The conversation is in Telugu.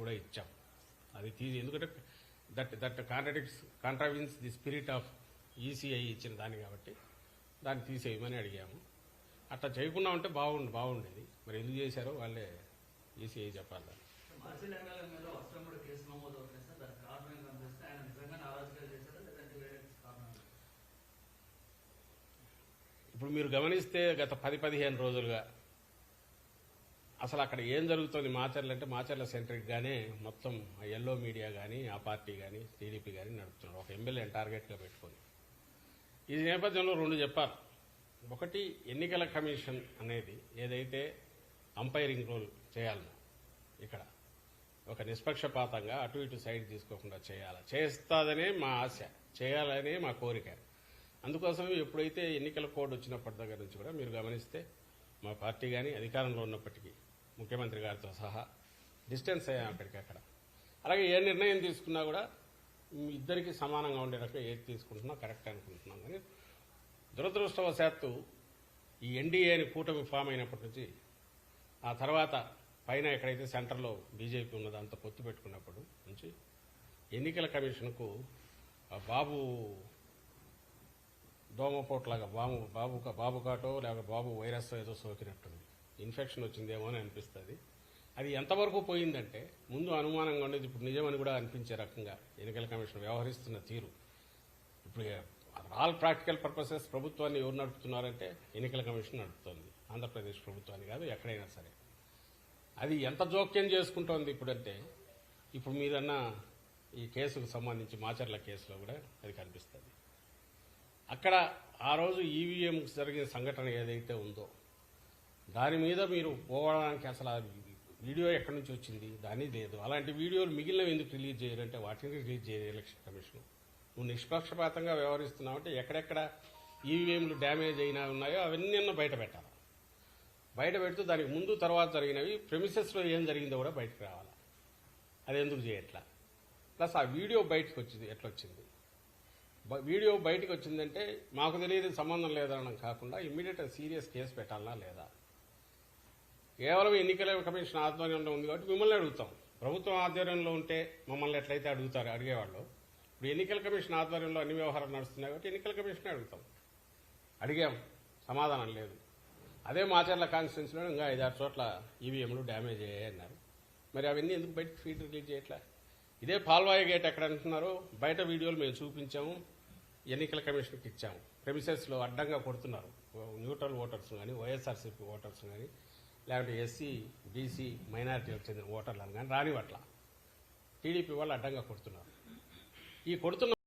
కూడా ఇచ్చాం. అది ఎందుకంటే that కాంట్రావిన్స్ the spirit of ECI ఇచ్చిన దాన్ని కాబట్టి దాన్ని తీసేయమని అడిగాము. అట్లా చేయకుండా ఉంటే బాగుండేది. మరి ఎందుకు చేశారో వాళ్ళే ఈసీఐ చెప్పాలి. ఇప్పుడు మీరు గమనిస్తే గత 10-15 రోజులుగా అసలు అక్కడ ఏం జరుగుతుంది మాచర్ల అంటే మాచర్ల సెంట్రిక్గానే మొత్తం ఎల్లో మీడియా కానీ ఆ పార్టీ కానీ టీడీపీ కానీ నడుపుతున్నారు, ఒక ఎమ్మెల్యేని టార్గెట్గా పెట్టుకొని. ఈ నేపథ్యంలో రెండు చెప్పారు. ఒకటి, ఎన్నికల కమిషన్ అనేది ఏదైతే అంపైరింగ్ రోల్ చేయాలనో ఇక్కడ ఒక నిష్పక్షపాతంగా అటు ఇటు సైడ్ తీసుకోకుండా చేస్తాదనే మా ఆశ, చేయాలనే మా కోరిక. అందుకోసం ఎప్పుడైతే ఎన్నికల కోడ్ వచ్చినప్పటి దగ్గర నుంచి కూడా మీరు గమనిస్తే మా పార్టీ కానీ అధికారంలో ఉన్నప్పటికీ ముఖ్యమంత్రి గారితో సహా డిస్టెన్స్ అయ్యాం అక్కడికక్కడ. అలాగే ఏ నిర్ణయం తీసుకున్నా కూడా ఇద్దరికి సమానంగా ఉండే రకంగా ఏది తీసుకుంటున్నా కరెక్ట్ అనుకుంటున్నాం. కానీ దురదృష్టవశాత్తు ఈ ఎన్డీఏని కూటమి ఫామ్ అయినప్పటి నుంచి ఆ తర్వాత పైన ఎక్కడైతే సెంటర్లో బీజేపీ ఉన్నదో అంత పొత్తు పెట్టుకున్నప్పుడు నుంచి ఎన్నికల కమిషన్కు బాబు దోమపోట్లాగా బాబు కాటో లేక బాబు వైరస్ ఏదో సోకినట్టుంది, ఇన్ఫెక్షన్ వచ్చిందేమో అని అనిపిస్తుంది. అది ఎంతవరకు పోయిందంటే ముందు అనుమానంగా ఉండేది, ఇప్పుడు నిజమని కూడా అనిపించే రకంగా ఎన్నికల కమిషన్ వ్యవహరిస్తున్న తీరు. ఇప్పుడు ఆల్ ప్రాక్టికల్ పర్పసెస్ ప్రభుత్వాన్ని ఎవరు నడుపుతున్నారంటే ఎన్నికల కమిషన్ నడుపుతోంది, ఆంధ్రప్రదేశ్ ప్రభుత్వాన్ని కాదు, ఎక్కడైనా సరే. అది ఎంత జోక్యం చేసుకుంటోంది ఇప్పుడంటే, ఇప్పుడు మీదన్నా ఈ కేసుకు సంబంధించి మాచర్ల కేసులో కూడా అది కనిపిస్తుంది. అక్కడ ఆ రోజు ఈవీఎం జరిగిన సంఘటన ఏదైతే ఉందో దాని మీద మీరు పోవడానికి అసలు ఆ వీడియో ఎక్కడి నుంచి వచ్చింది దాని లేదు. అలాంటి వీడియోలు మిగిలినవి ఎందుకు రిలీజ్ చేయాలంటే వాటిని రిలీజ్ చేయరు ఎలక్షన్ కమిషన్. నువ్వు నిష్పక్షపాతంగా వ్యవహరిస్తున్నావంటే ఎక్కడెక్కడ ఈవీఎంలు డ్యామేజ్ అయినా ఉన్నాయో అవన్నీ బయట పెట్టాలి. బయట పెడుతూ దానికి ముందు తర్వాత జరిగినవి ప్రెమిసెస్లో ఏం జరిగిందో కూడా బయటకు రావాలి. అది ఎందుకు చేయట్లా? ప్లస్ ఆ వీడియో బయటకు వచ్చింది ఎట్లొచ్చింది? వీడియో బయటకు వచ్చిందంటే మాకు తెలియదు, సంబంధం లేదనడం కాకుండా ఇమ్మీడియట్ సీరియస్ కేసు పెట్టాలా లేదా? కేవలం ఎన్నికల కమిషన్ ఆధ్వర్యంలో ఉంది కాబట్టి మిమ్మల్ని అడుగుతాం. ప్రభుత్వం ఆధ్వర్యంలో ఉంటే మమ్మల్ని ఎట్లయితే అడిగేవాళ్ళు, ఇప్పుడు ఎన్నికల కమిషన్ ఆధ్వర్యంలో అన్ని వ్యవహారాలు నడుస్తున్నాయి కాబట్టి ఎన్నికల కమిషన్ అడిగాం, సమాధానం లేదు. అదే మాచర్ల కాన్స్టిట్యున్సీలో ఇంకా 5-6 చోట్ల ఈవీఎంలు డ్యామేజ్ అయ్యాయి అన్నారు. మరి అవన్నీ ఎందుకు బయటకు ఫీడ్ రిలీజ్ చేయట్లా? ఇదే పాల్వాయి గేట్ ఎక్కడ అంటున్నారో బయట వీడియోలు మేము చూపించాము, ఎన్నికల కమిషన్కి ఇచ్చాము. ప్రెమిసెస్లో అడ్డంగా కొడుతున్నారు, న్యూట్రల్ ఓటర్స్ కానీ వైఎస్ఆర్సీపీ ఓటర్స్ కానీ లేకపోతే ఎస్సీ బీసీ మైనారిటీలకు చెందిన ఓటర్లను కానీ రానివట్ల టీడీపీ వాళ్ళు అడ్డంగా కొడుతున్నారు. ఈ కొడుతున్న